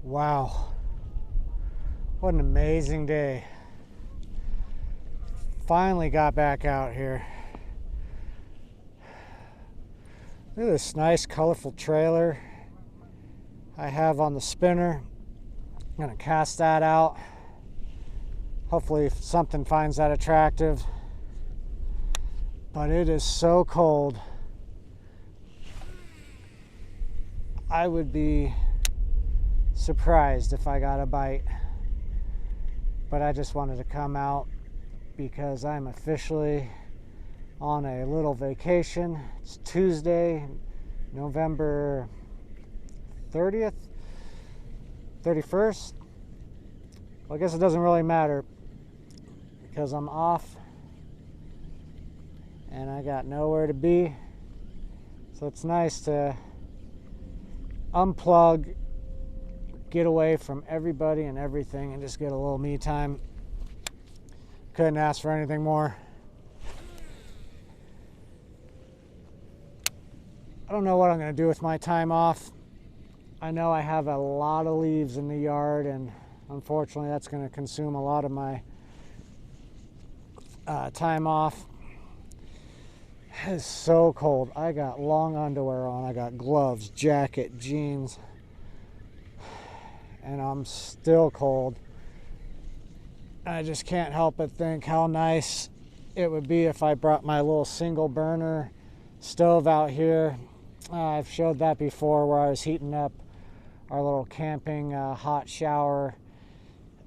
Wow, what an amazing day. Finally got back out here. Look at this nice colorful trailer I have on the spinner. I'm gonna cast that out. Hopefully something finds that attractive. But it is so cold. I would be surprised if I got a bite. But I just wanted to come out because I'm officially on a little vacation. It's Tuesday, November 30th, 31st. Well, I guess it doesn't really matter because I'm off and I got nowhere to be. So it's nice to unplug, get away from everybody and everything, and just get a little me time. Couldn't ask for anything more. I don't know what I'm going to do with my time off. I know I have a lot of leaves in the yard, and unfortunately that's going to consume a lot of my time off. It's so cold. I got long underwear on. I got gloves, jacket, jeans, and I'm still cold. I just can't help but think how nice it would be if I brought my little single burner stove out here. I've showed that before, where I was heating up our little camping hot shower,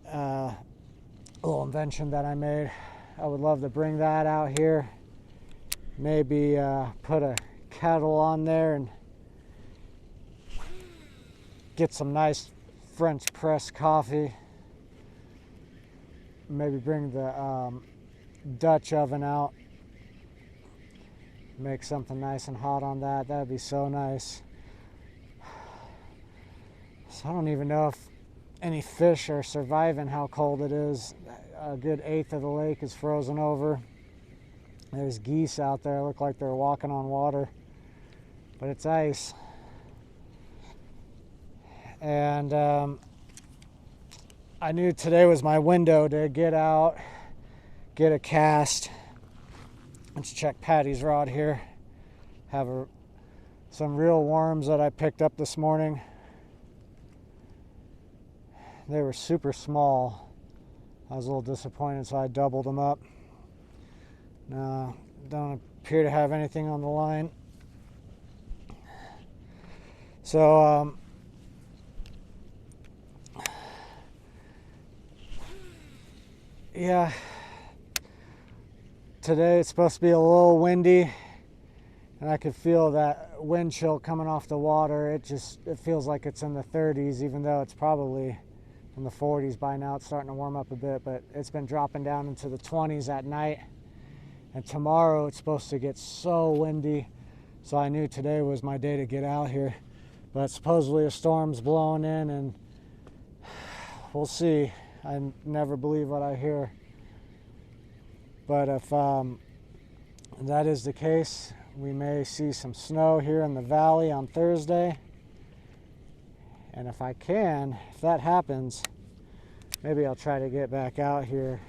little invention that I made. I would love to bring that out here. Maybe put a kettle on there and get some nice French press coffee. Maybe bring the Dutch oven out. Make something nice and hot on that. That'd be so nice. So I don't even know if any fish are surviving how cold it is. A good eighth of the lake is frozen over. There's geese out there, look like they're walking on water, but it's ice. And I knew today was my window to get out, get a cast. Let's check Patty's rod here. Have some real worms that I picked up this morning. They were super small. I was a little disappointed, so I doubled them up. No, don't appear to have anything on the line. So yeah, today it's supposed to be a little windy, and I could feel that wind chill coming off the water. It feels like it's in the 30s, even though it's probably in the 40s by now. It's starting to warm up a bit, but it's been dropping down into the 20s at night. And tomorrow it's supposed to get so windy, so I knew today was my day to get out here. But supposedly a storm's blowing in, and we'll see. I never believe what I hear. But if that is the case, we may see some snow here in the valley on Thursday. And if that happens, maybe I'll try to get back out here,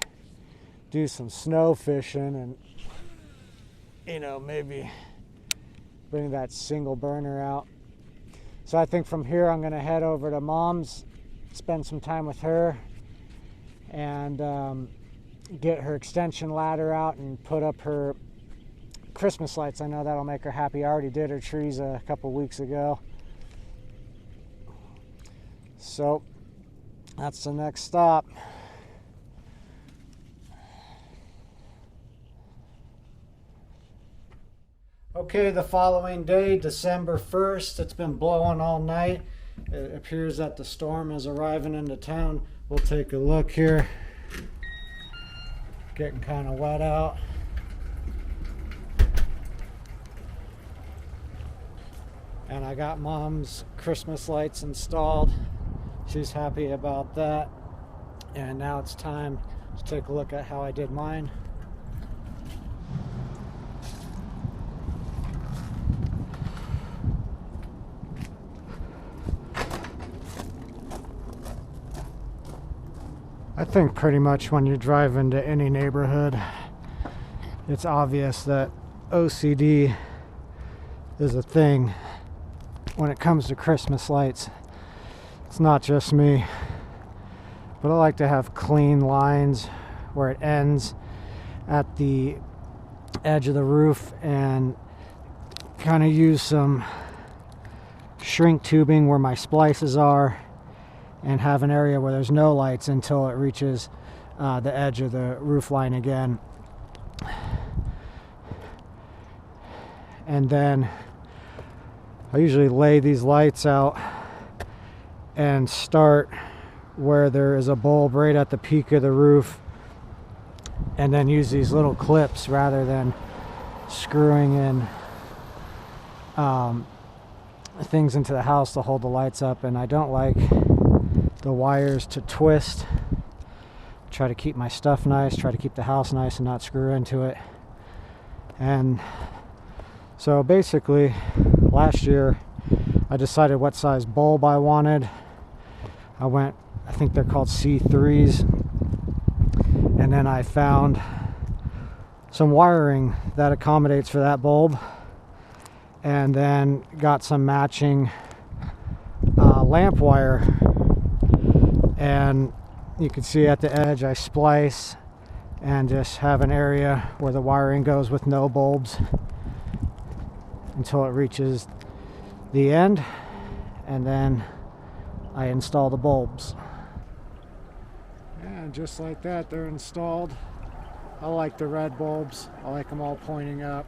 do some snow fishing, and maybe bring that single burner out. So I think from here I'm going to head over to Mom's, spend some time with her, and get her extension ladder out and put up her Christmas lights. I know that'll make her happy. I already did her trees a couple weeks ago. So that's the next stop. Okay, the following day, December 1st, it's been blowing all night. It appears that the storm is arriving into town. We'll take a look here. Getting kind of wet out. And I got Mom's Christmas lights installed. She's happy about that. And now it's time to take a look at how I did mine. I think pretty much when you drive into any neighborhood, it's obvious that OCD is a thing when it comes to Christmas lights. It's not just me, but I like to have clean lines where it ends at the edge of the roof and kind of use some shrink tubing where my splices are and have an area where there's no lights until it reaches the edge of the roof line again. And then I usually lay these lights out and start where there is a bulb right at the peak of the roof, and then use these little clips rather than screwing in things into the house to hold the lights up. And I don't like the wires to twist. Try to keep my stuff nice, try to keep the house nice and not screw into it. And so basically last year I decided what size bulb I wanted. I think they're called C3s, and then I found some wiring that accommodates for that bulb, and then got some matching lamp wire. And you can see at the edge I splice and just have an area where the wiring goes with no bulbs until it reaches the end, and then I install the bulbs. And just like that, they're installed. I like the red bulbs. I like them all pointing up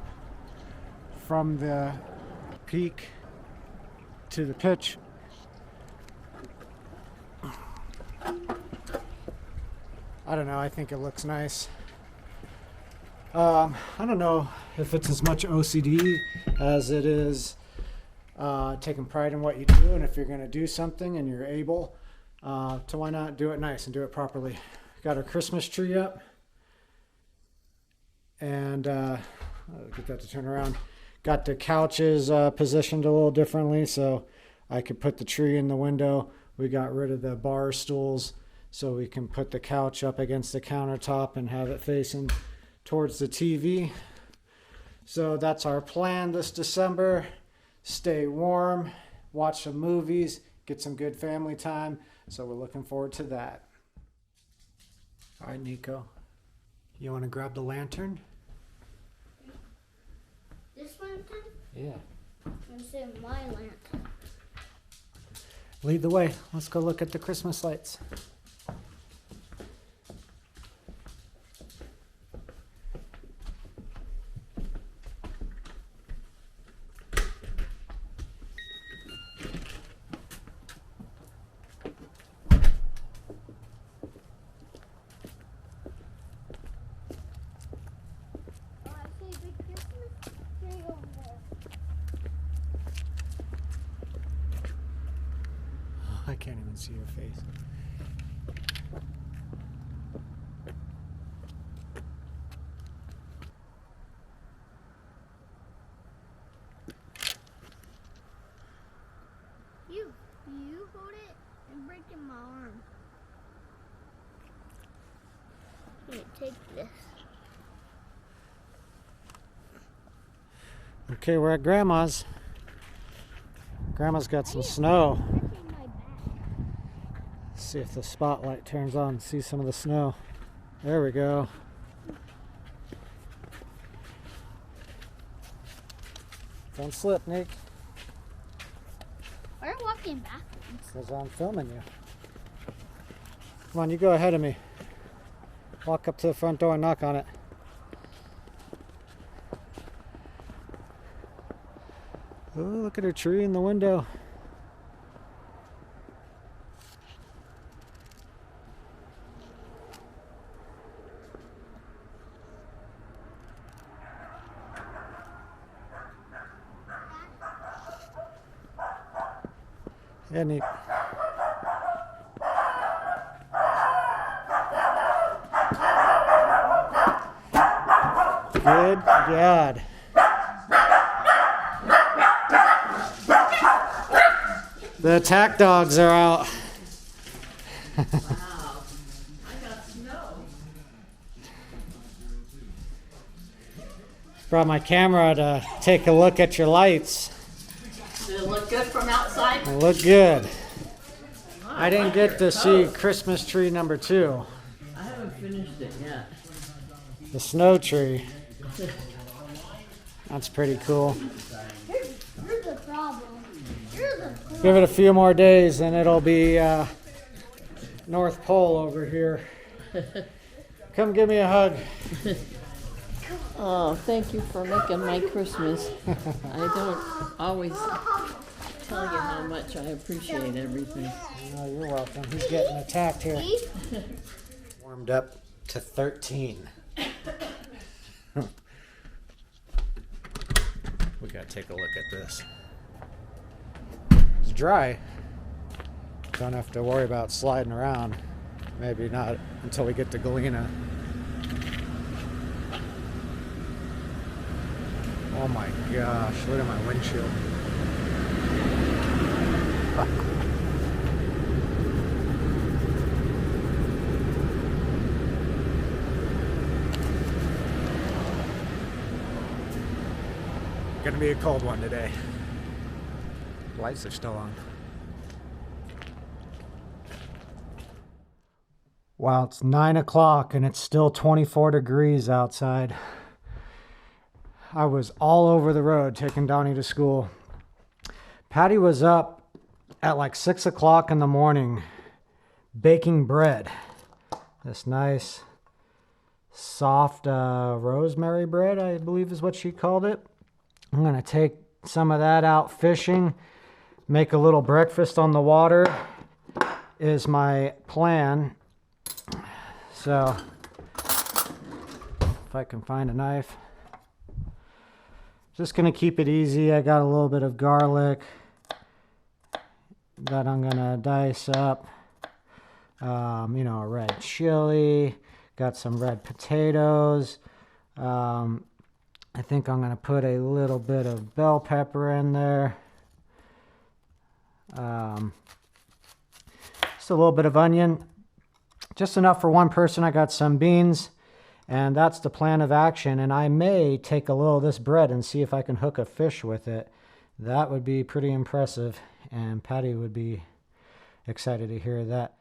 from the peak to the pitch. I don't know, I think it looks nice. I don't know if it's as much OCD as it is taking pride in what you do, and if you're going to do something and you're able to, why not do it nice and do it properly. Got our Christmas tree up, and I'll get that to turn around. Got the couches positioned a little differently so I could put the tree in the window. We got rid of the bar stools so we can put the couch up against the countertop and have it facing towards the TV. So that's our plan this December. Stay warm, watch some movies, get some good family time. So we're looking forward to that. All right, Nico, you want to grab the lantern? This lantern? Yeah. I'm saying my lantern. Lead the way. Let's go look at the Christmas lights. I can't even see your face. You hold it and break in my arm. Here, take this. Okay, we're at Grandma's. Grandma's got some snow. See if the spotlight turns on and see some of the snow. There we go. Don't slip, Nick. We're walking backwards. Because I'm filming you. Come on, you go ahead of me. Walk up to the front door and knock on it. Oh, look at her tree in the window. Yeah, neat. Good God. The attack dogs are out. Wow. I Brought my camera to take a look at your lights. Did it look good from outside? They look good. I didn't get to see Christmas tree number 2. I haven't finished it yet. The snow tree. That's pretty cool. Here's the problem. Give it a few more days and it'll be North Pole over here. Come give me a hug. Oh, thank you for making my Christmas. I don't always tell you how much I appreciate everything. Oh, you're welcome. He's getting attacked here. Warmed up to 13. We gotta take a look at this. It's dry. Don't have to worry about sliding around. Maybe not until we get to Galena. Oh my gosh, look at my windshield. Gonna be a cold one today. Lights are still on. Wow, it's 9 o'clock and it's still 24 degrees outside. I was all over the road taking Donnie to school. Patty was up at like 6 o'clock in the morning baking bread. This nice soft rosemary bread, I believe is what she called it. I'm gonna take some of that out fishing, make a little breakfast on the water is my plan. So if I can find a knife. Just gonna keep it easy. I got a little bit of garlic that I'm gonna dice up. You know, a red chili. Got some red potatoes. I think I'm gonna put a little bit of bell pepper in there. Just a little bit of onion. Just enough for one person. I got some beans. And that's the plan of action. And I may take a little of this bread and see if I can hook a fish with it. That would be pretty impressive. And Patty would be excited to hear that.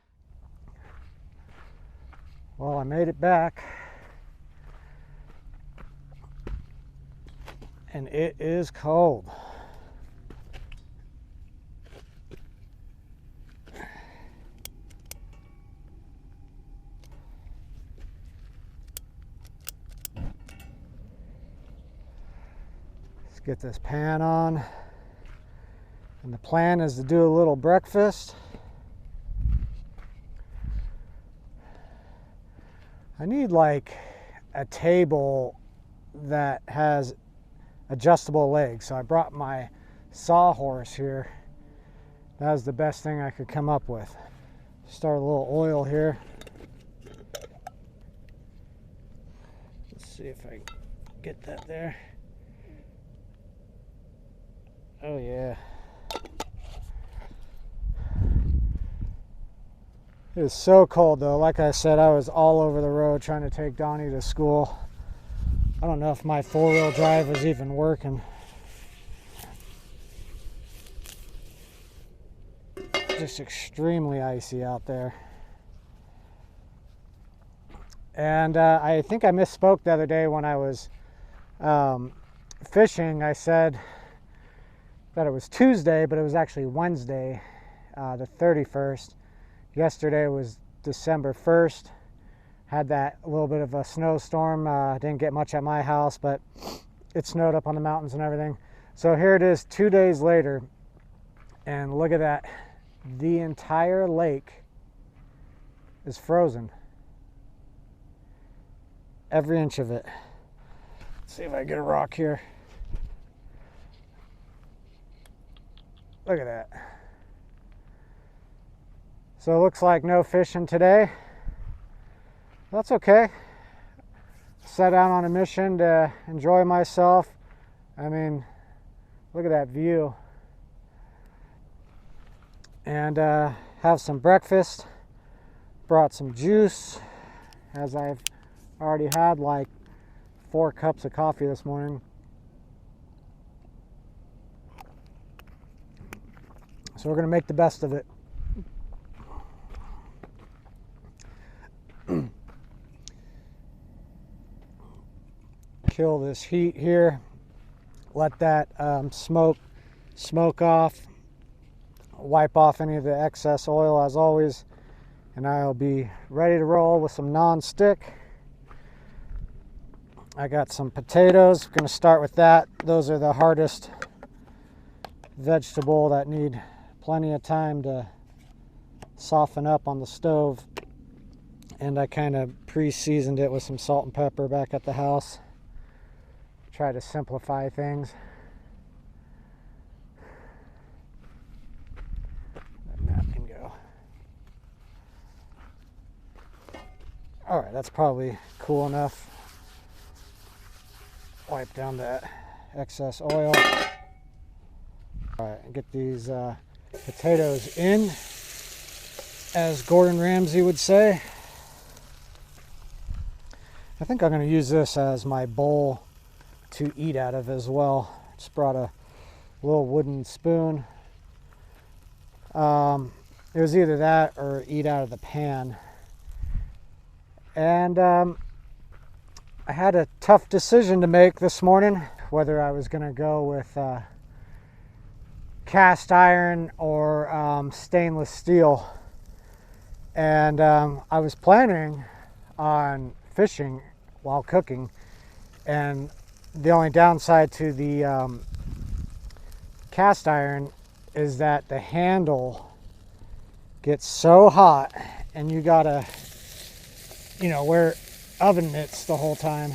Well, I made it back. And it is cold. Get this pan on, and the plan is to do a little breakfast. I need like a table that has adjustable legs, so I brought my sawhorse here. That was the best thing I could come up with. Start a little oil here. Let's see if I get that there. Oh yeah. It is so cold though. Like I said, I was all over the road trying to take Donnie to school. I don't know if my 4-wheel drive was even working. Just extremely icy out there. And I think I misspoke the other day when I was fishing. I said that it was Tuesday, but it was actually Wednesday, the 31st. Yesterday was December 1st. Had that little bit of a snowstorm. Didn't get much at my house, but it snowed up on the mountains and everything. So here it is 2 days later, and look at that. The entire lake is frozen. Every inch of it. Let's see if I can get a rock here. Look at that. So it looks like no fishing today. That's okay. Set out on a mission to enjoy myself. I mean, look at that view. And have some breakfast. Brought some juice, as I've already had like 4 cups of coffee this morning. So we're going to make the best of it. Kill this heat here. Let that smoke off. Wipe off any of the excess oil as always. And I'll be ready to roll with some non-stick. I got some potatoes. I'm going to start with that. Those are the hardest vegetable that need plenty of time to soften up on the stove. And I kind of pre-seasoned it with some salt and pepper back at the house. Try to simplify things. That map can go. All right, that's probably cool enough. Wipe down that excess oil. All right, get these potatoes in, as Gordon Ramsay would say. I think I'm going to use this as my bowl to eat out of as well. Just brought a little wooden spoon. It was either that or eat out of the pan. And I had a tough decision to make this morning, whether I was going to go with cast iron or stainless steel. And I was planning on fishing while cooking, and the only downside to the cast iron is that the handle gets so hot and you gotta, wear oven mitts the whole time.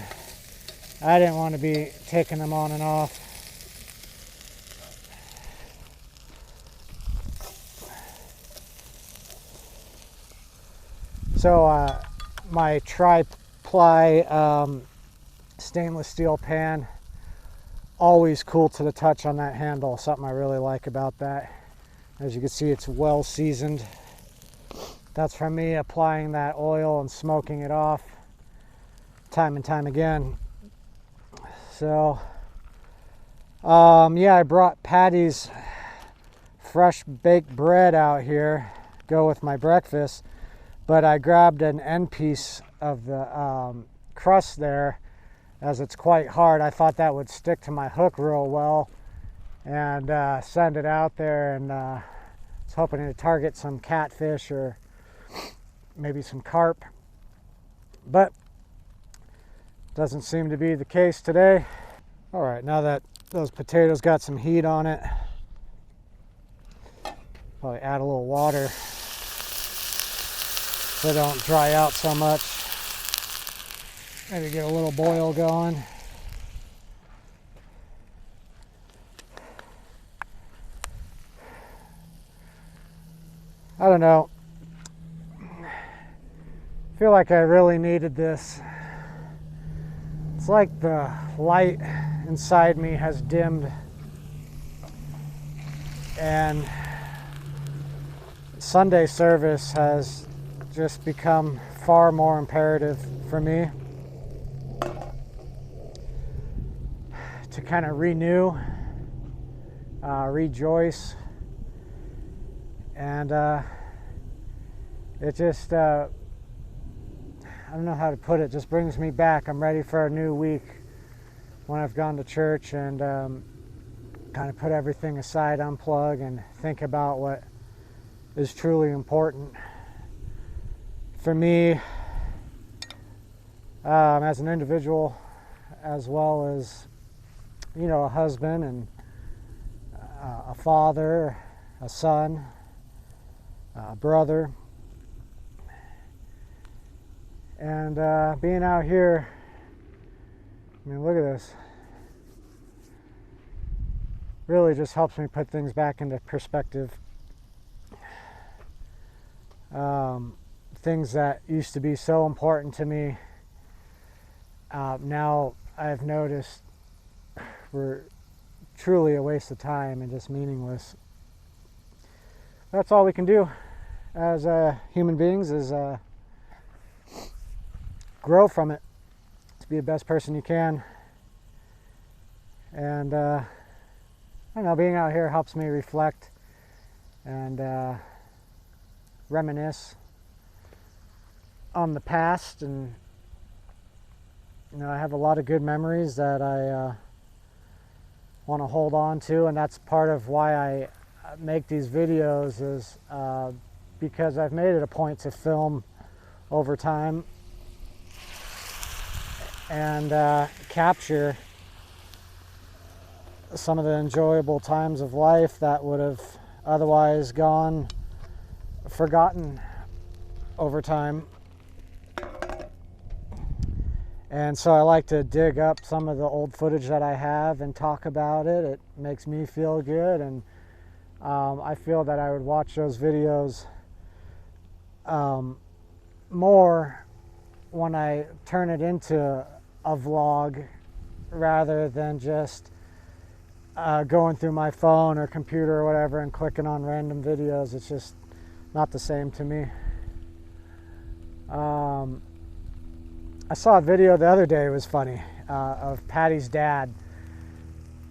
I didn't want to be taking them on and off. So my tri-ply stainless steel pan, always cool to the touch on that handle. Something I really like about that. As you can see, it's well seasoned. That's from me applying that oil and smoking it off time and time again. So yeah, I brought Patty's fresh baked bread out here, go with my breakfast, but I grabbed an end piece of the crust there, as it's quite hard. I thought that would stick to my hook real well, and send it out there, and was hoping to target some catfish or maybe some carp, but doesn't seem to be the case today. All right, now that those potatoes got some heat on it, probably add a little water so they don't dry out so much. Maybe get a little boil going. I don't know. I feel like I really needed this. It's like the light inside me has dimmed, and Sunday service has just become far more imperative for me to kind of renew, rejoice, and it just I don't know how to put it, just brings me back. I'm ready for a new week when I've gone to church and kind of put everything aside, unplug, and think about what is truly important for me as an individual, as well as, a husband and a father, a son, a brother. And being out here, look at this. Really just helps me put things back into perspective. Things that used to be so important to me, now I've noticed were truly a waste of time and just meaningless. That's all we can do as human beings, is grow from it. to be the best person you can. And I don't know, being out here helps me reflect and reminisce on the past. And you know, I have a lot of good memories that I want to hold on to, and that's part of why I make these videos, is because I've made it a point to film over time and capture some of the enjoyable times of life that would have otherwise gone forgotten over time. And so I like to dig up some of the old footage that I have and talk about it. It makes me feel good, and I feel that I would watch those videos more when I turn it into a vlog rather than just going through my phone or computer or whatever and clicking on random videos. It's just not the same to me. I saw a video the other day, it was funny, of Patty's dad.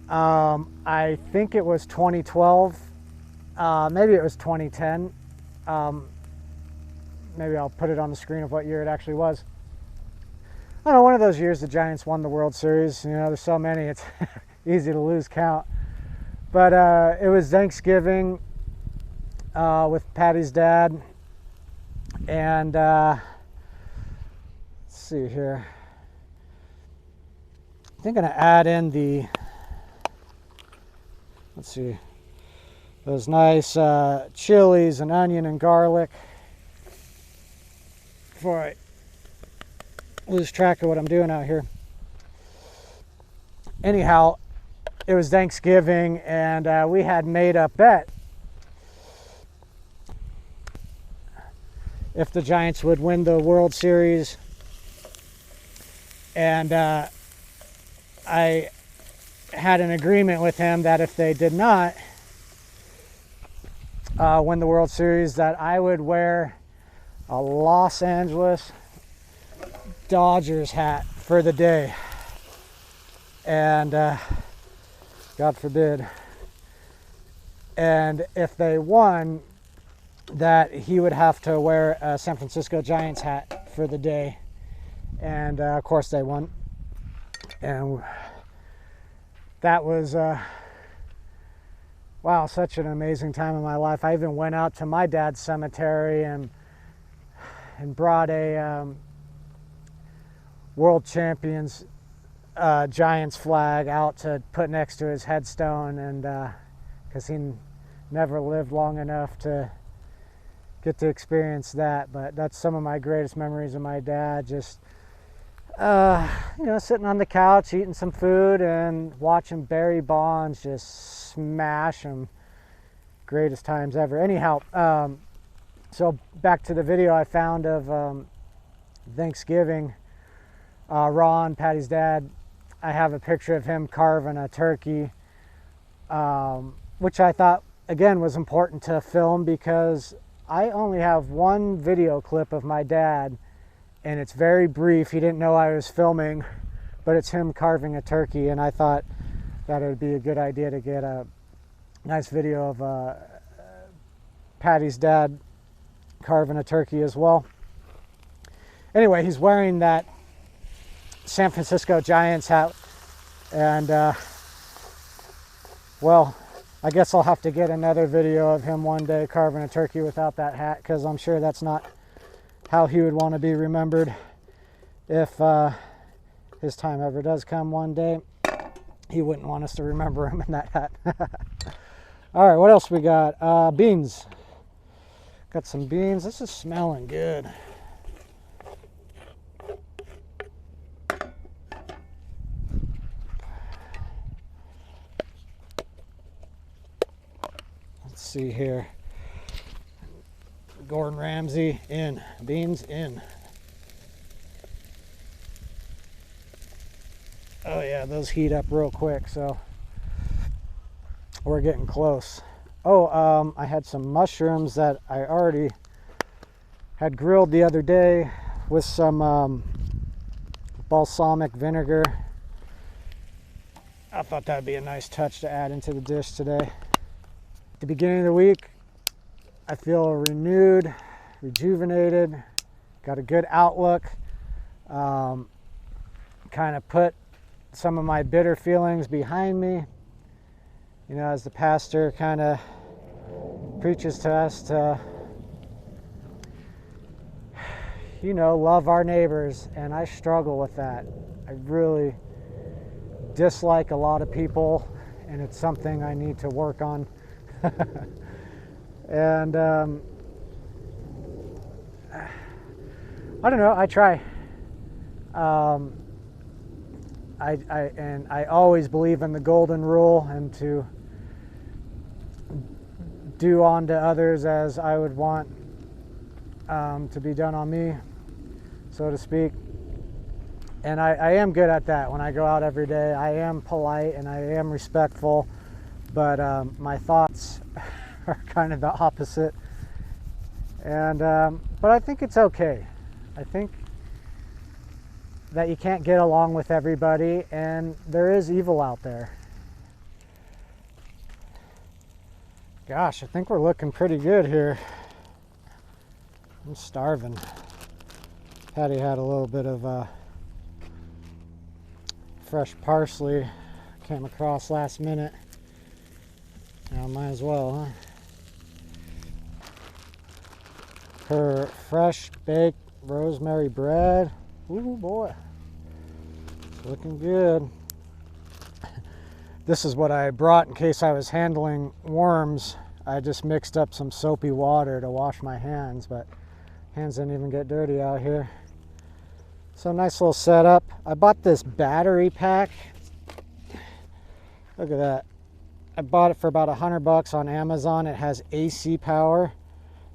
I think it was 2012, maybe it was 2010. Maybe I'll put it on the screen of what year it actually was. I don't know, one of those years the Giants won the World Series. You know, there's so many, it's easy to lose count. But it was Thanksgiving with Patty's dad. And let's see here. I think I'm gonna add in the, let's see, those nice chilies and onion and garlic before I lose track of what I'm doing out here. Anyhow, it was Thanksgiving, and we had made a bet if the Giants would win the World Series. And I had an agreement with him that if they did not win the World Series, that I would wear a Los Angeles Dodgers hat for the day. And God forbid. And if they won, that he would have to wear a San Francisco Giants hat for the day. And of course they won. And that was wow, such an amazing time in my life. I even went out to my dad's cemetery and brought a World Champions Giants flag out to put next to his headstone, and because he never lived long enough to get to experience that. But that's some of my greatest memories of my dad, just you know, sitting on the couch eating some food and watching Barry Bonds just smash him. Greatest times ever. Anyhow, so back to the video I found of Thanksgiving. Ron, Patty's dad, I have a picture of him carving a turkey, which I thought, again, was important to film because I only have one video clip of my dad, and it's very brief. He didn't know I was filming, but it's him carving a turkey, and I thought that it would be a good idea to get a nice video of Patty's dad carving a turkey as well. Anyway, he's wearing that San Francisco Giants hat, and well, I guess I'll have to get another video of him one day carving a turkey without that hat, because I'm sure that's not how he would want to be remembered if his time ever does come one day. He wouldn't want us to remember him in that hat. All right, what else we got? Beans. Got some beans. This is smelling good. Let's see here. Gordon Ramsay in, beans in. Oh yeah, those heat up real quick, so we're getting close. Oh, I had some mushrooms that I already had grilled the other day with some balsamic vinegar. I thought that would be a nice touch to add into the dish today. At the beginning of the week, I feel renewed, rejuvenated, got a good outlook. Kind of put some of my bitter feelings behind me. You know, as the pastor kind of preaches to us to, you know, love our neighbors, and I struggle with that. I really dislike a lot of people, and it's something I need to work on. And I don't know, I try. I always believe in the golden rule, and to do unto others as I would want to be done on me, so to speak. And I am good at that when I go out every day. I am polite and I am respectful, but my thoughts are kind of the opposite. And but I think it's okay. I think that you can't get along with everybody, and there is evil out there. Gosh, I think we're looking pretty good here. I'm starving. Patty had a little bit of fresh parsley came across last minute. Now might as well, huh? Her fresh baked rosemary bread. Ooh boy, it's looking good. This is what I brought in case I was handling worms. I just mixed up some soapy water to wash my hands, but hands didn't even get dirty out here. So nice little setup. I bought this battery pack. Look at that. I bought it for about $100 on Amazon. It has AC power,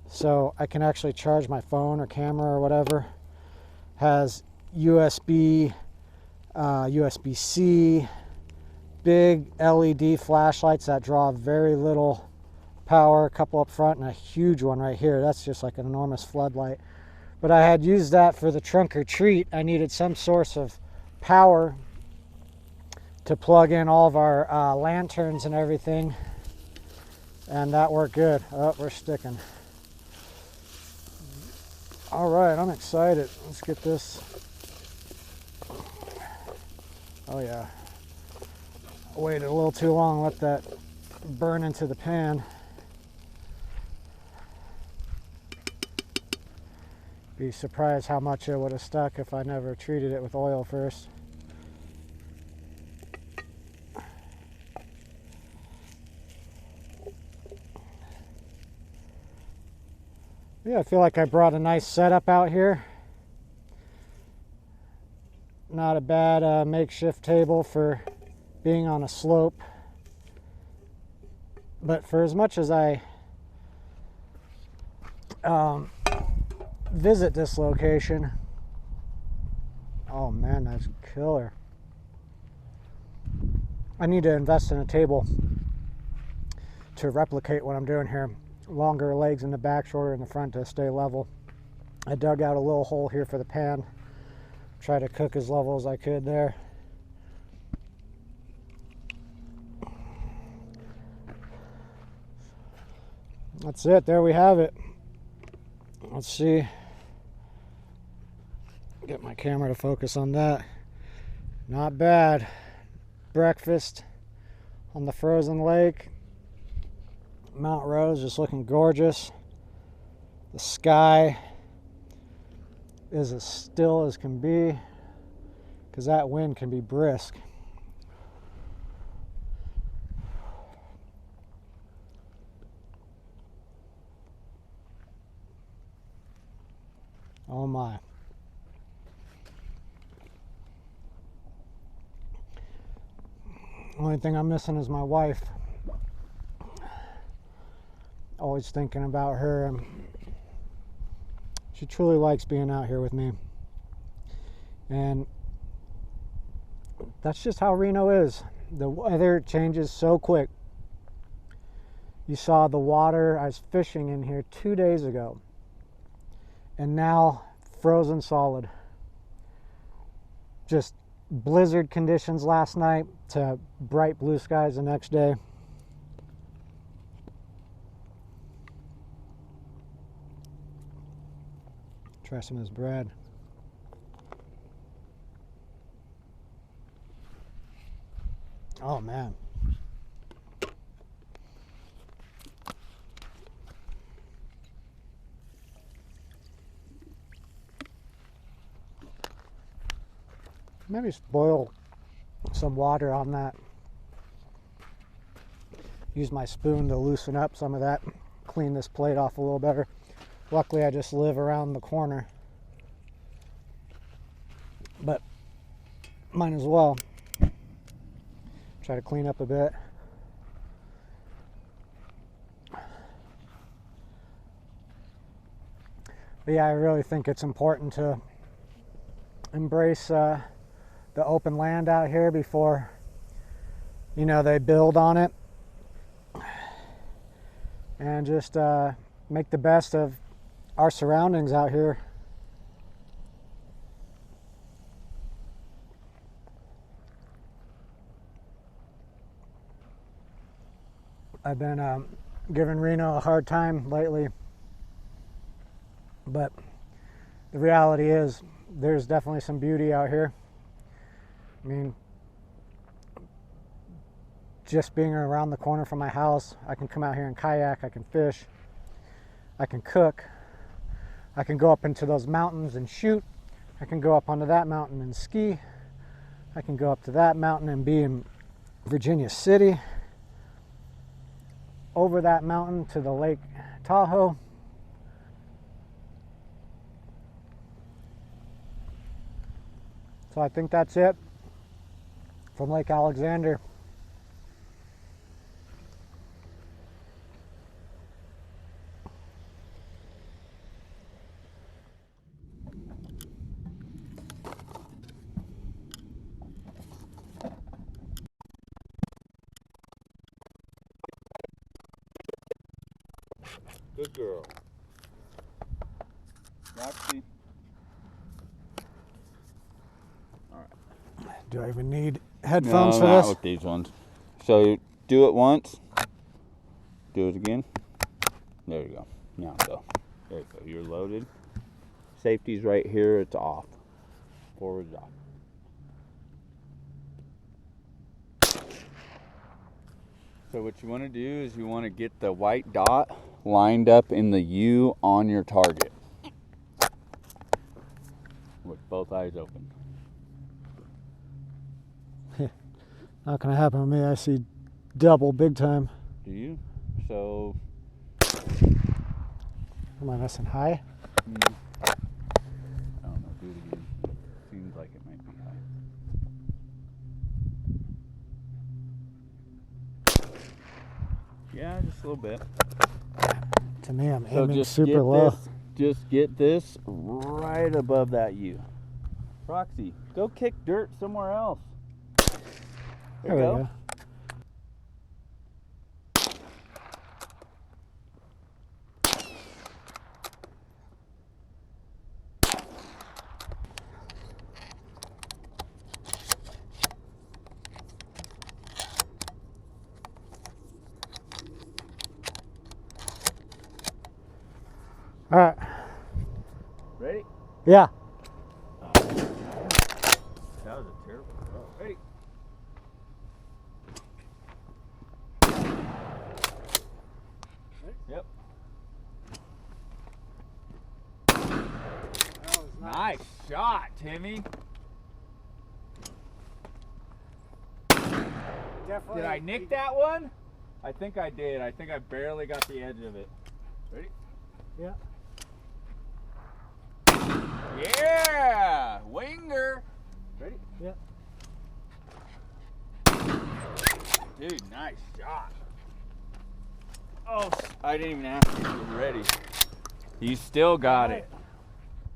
so I can actually charge my phone or camera or whatever. Has USB, USB-C, big LED flashlights that draw very little power, a couple up front and a huge one right here. That's just like an enormous floodlight. But I had used that for the trunk or treat. I needed some source of power to plug in all of our lanterns and everything, and that worked good. Oh, we're sticking. All right, I'm excited. Let's get this. Oh yeah, I waited a little too long, let that burn into the pan. Be surprised how much it would have stuck if I never treated it with oil first. Yeah, I feel like I brought a nice setup out here. Not a bad makeshift table for being on a slope. But for as much as I visit this location, oh man, that's killer. I need to invest in a table to replicate what I'm doing here. Longer legs in the back, shorter in the front to stay level. I dug out a little hole here for the pan. Try to cook as level as I could there. That's it. There we have it. Let's see. Get my camera to focus on that. Not bad. Breakfast on the frozen lake. Mount Rose just looking gorgeous. The sky is as still as can be, because that wind can be brisk. Oh my. Only thing I'm missing is my wife. Always thinking about her, and she truly likes being out here with me. And that's just how Reno is. The weather changes so quick. You saw the water. I was fishing in here 2 days ago, and now frozen solid. just blizzard conditions last night to bright blue skies the next day. Try some of this bread. Oh man. Maybe boil some water on that. Use my spoon to loosen up some of that. Clean this plate off a little better. Luckily, I just live around the corner. But might as well try to clean up a bit. But yeah, I really think it's important to embrace the open land out here before, you know, they build on it, and just make the best of our surroundings out here. I've been giving Reno a hard time lately, but the reality is there's definitely some beauty out here. I mean, just being around the corner from my house, I can come out here and kayak, I can fish, I can cook, I can go up into those mountains and shoot, I can go up onto that mountain and ski, I can go up to that mountain and be in Virginia City, over that mountain to the Lake Tahoe. So I think that's it from Lake Alexander. Good girl. Roxy. Do I even need headphones No, for not this? with these ones. So do it once. Do it again. There you go. Now go. There you go. You're loaded. Safety's right here. It's off. Forward's off. So what you want to do is you want to get the white dot lined up in the U on your target. With both eyes open. Not gonna happen to me. I see double big time. Do you? So Am I missing high? I don't know, do it again. Seems like it might be high. Yeah, just a little bit. To me, I'm So aiming just super get low. this, just get this right above that U. Roxy, go kick dirt somewhere else. There There you we go. All right. Ready? Yeah. That was a terrible throw. Ready? Yep. Nice shot, Timmy. Did I nick that one? I think I did. I think I barely got the edge of it. Ready? Yeah. Yeah! Winger! Ready? Yeah. Dude, nice shot. Oh, I didn't even have to get ready. You still got it.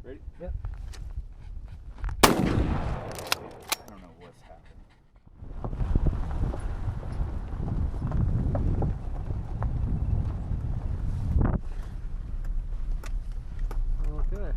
Ready? Yep. I don't know what's happening. Okay.